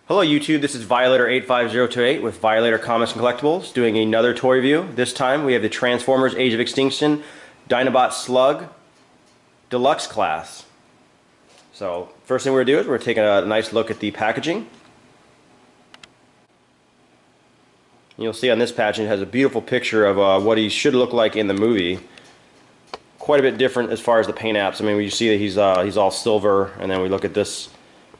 Hello YouTube, this is Violator85028 with Violator Comics and Collectibles doing another toy review. This time we have the Transformers Age of Extinction Dinobot Slug Deluxe class. So first thing we're going to do is we're taking a nice look at the packaging. You'll see on this packaging it has a beautiful picture of what he should look like in the movie. Quite a bit different as far as the paint apps. I mean, you see that he's all silver, and then we look at this,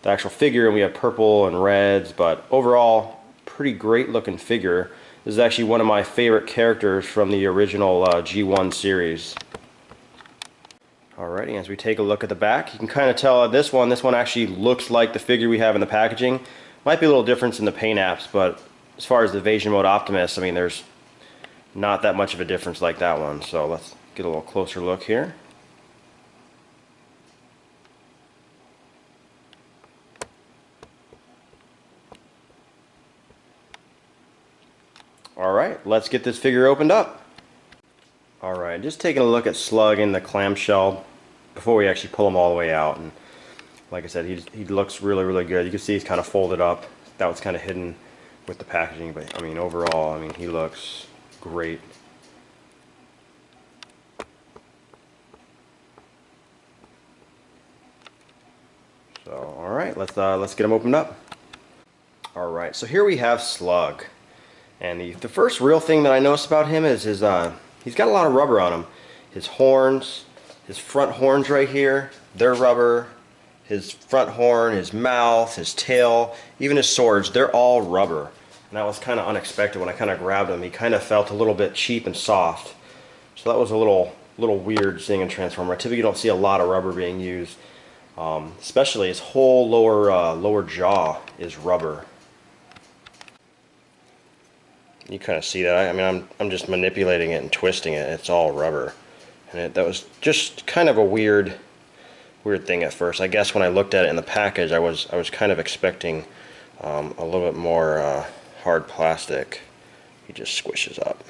the actual figure, and we have purple and reds, but overall pretty great looking figure. This is actually one of my favorite characters from the original G1 series. Alrighty, as we take a look at the back, you can kind of tell this one actually looks like the figure we have in the packaging. Might be a little difference in the paint apps, but as far as the Evasion Mode Optimus, I mean, there's not that much of a difference like that one. So let's get a little closer look here. Alright, let's get this figure opened up. Alright, just taking a look at Slug in the clamshell before we actually pull him all the way out. And like I said, he looks really good. You can see he's kind of folded up. That was kind of hidden with the packaging, but I mean overall, I mean he looks great. So alright, let's get him opened up. Alright, so here we have Slug. And the first real thing that I noticed about him is he's got a lot of rubber on him. His horns, his front horns right here, they're rubber. His front horn, his mouth, his tail, even his swords, they're all rubber. And that was kind of unexpected when I kind of grabbed him. He kind of felt a little bit cheap and soft. So that was a little weird seeing in Transformer. Typically you don't see a lot of rubber being used. Especially his whole lower jaw is rubber. You kind of see that. I mean, I'm just manipulating it and twisting it. It's all rubber, and that was just kind of a weird thing at first. I guess when I looked at it in the package, I was kind of expecting a little bit more hard plastic. He just squishes up.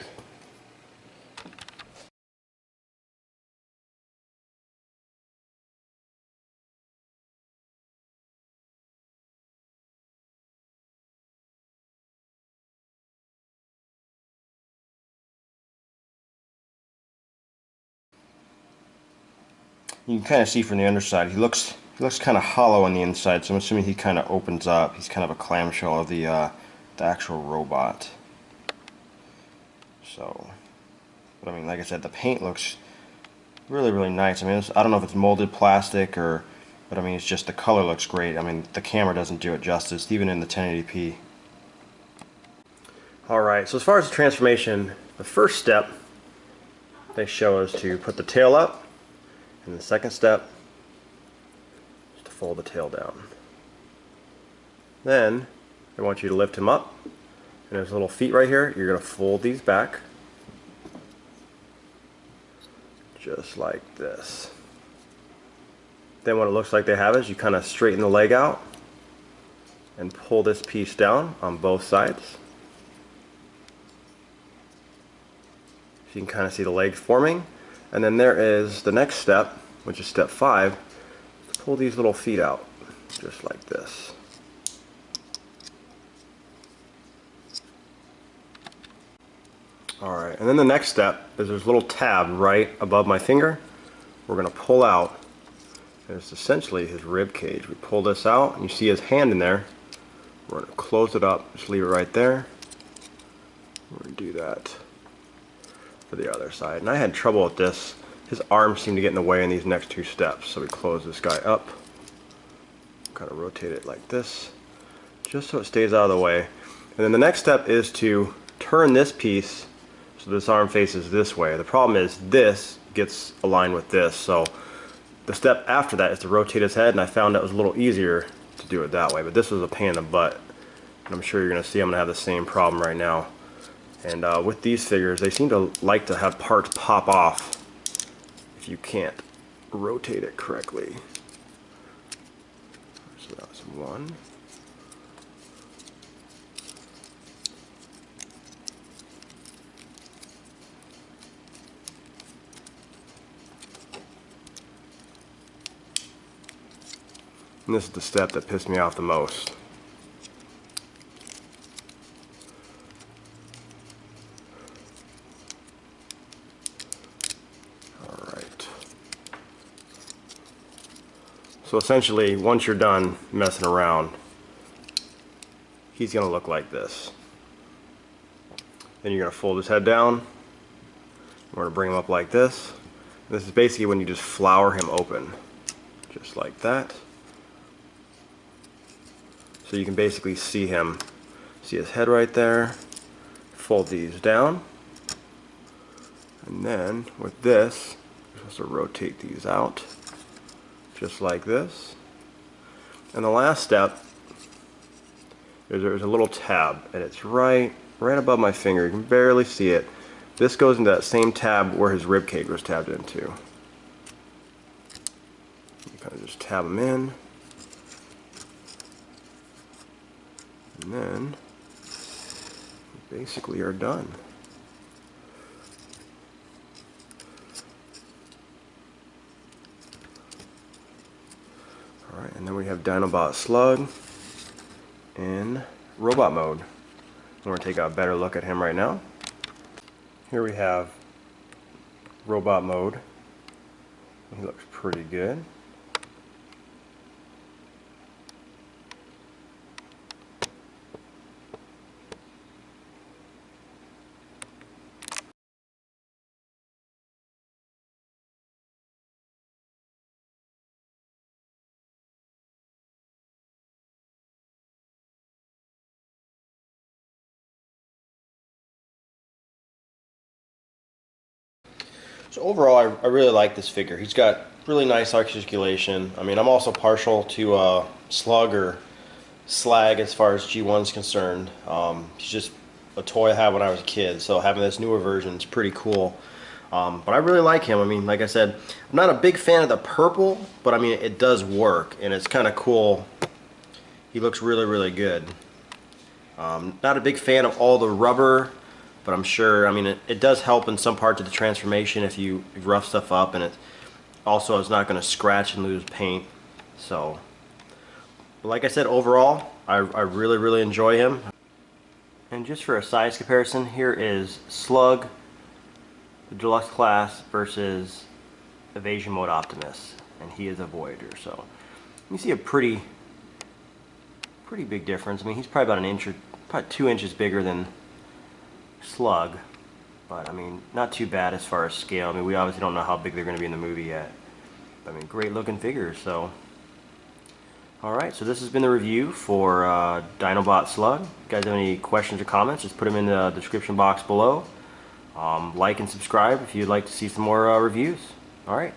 You can kind of see from the underside, he looks kind of hollow on the inside, so I'm assuming he kind of opens up. He's kind of a clamshell of the actual robot. So, but I mean, like I said, the paint looks really nice. I mean, I don't know if it's molded plastic but I mean, it's just the color looks great. I mean, the camera doesn't do it justice, even in the 1080p. Alright, so as far as the transformation, the first step they show is to put the tail up. And the second step is to fold the tail down. Then I want you to lift him up, and his little feet right here, you're going to fold these back just like this. Then what it looks like they have is you kind of straighten the leg out and pull this piece down on both sides. So you can kind of see the legs forming. And then there is the next step, which is step 5, to pull these little feet out, just like this. Alright, and then the next step is there's a little tab right above my finger. We're going to pull out, there's essentially his rib cage. We pull this out, and you see his hand in there. We're going to close it up, just leave it right there. We're going to do that for the other side. And I had trouble with this. His arms seem to get in the way in these next two steps. So we close this guy up, kind of rotate it like this, just so it stays out of the way. And then the next step is to turn this piece so this arm faces this way. The problem is this gets aligned with this. So the step after that is to rotate his head, and I found that was a little easier to do it that way. But this was a pain in the butt. And I'm sure you're going to see I'm going to have the same problem right now. And with these figures, they seem to like to have parts pop off if you can't rotate it correctly. So that's one. And this is the step that pissed me off the most. So essentially, once you're done messing around, he's going to look like this. Then you're going to fold his head down. We're going to bring him up like this. This is basically when you just flower him open. Just like that. So you can basically see him. See his head right there. Fold these down. And then with this, you're supposed to rotate these out. Just like this. And the last step is there's a little tab, and it's right above my finger. You can barely see it. This goes into that same tab where his rib cage was tabbed into. You kind of just tab them in, and then you basically are done. Alright, and then we have Dinobot Slug in robot mode. We're going to take a better look at him right now. Here we have robot mode. He looks pretty good. So overall, I really like this figure. He's got really nice articulation. I mean, I'm also partial to Slug or Slag as far as G1 is concerned. He's just a toy I had when I was a kid, so having this newer version is pretty cool. But I really like him. I mean, like I said, I'm not a big fan of the purple, but I mean, it does work, and it's kind of cool. He looks really, really good. Not a big fan of all the rubber, but I'm sure, I mean, it does help in some parts of the transformation if you rough stuff up, and it also is not going to scratch and lose paint. So, like I said, overall, I really, really enjoy him. And just for a size comparison, here is Slug, the Deluxe class, versus Evasion Mode Optimus, and he is a Voyager. So, you see a pretty big difference. I mean, he's probably about an inch or probably 2 inches bigger than Slug, but I mean, not too bad as far as scale. I mean, we obviously don't know how big they're going to be in the movie yet. I mean, great looking figures. So, alright, so this has been the review for Dinobot Slug. If you guys have any questions or comments, just put them in the description box below. Like and subscribe if you'd like to see some more reviews. Alright.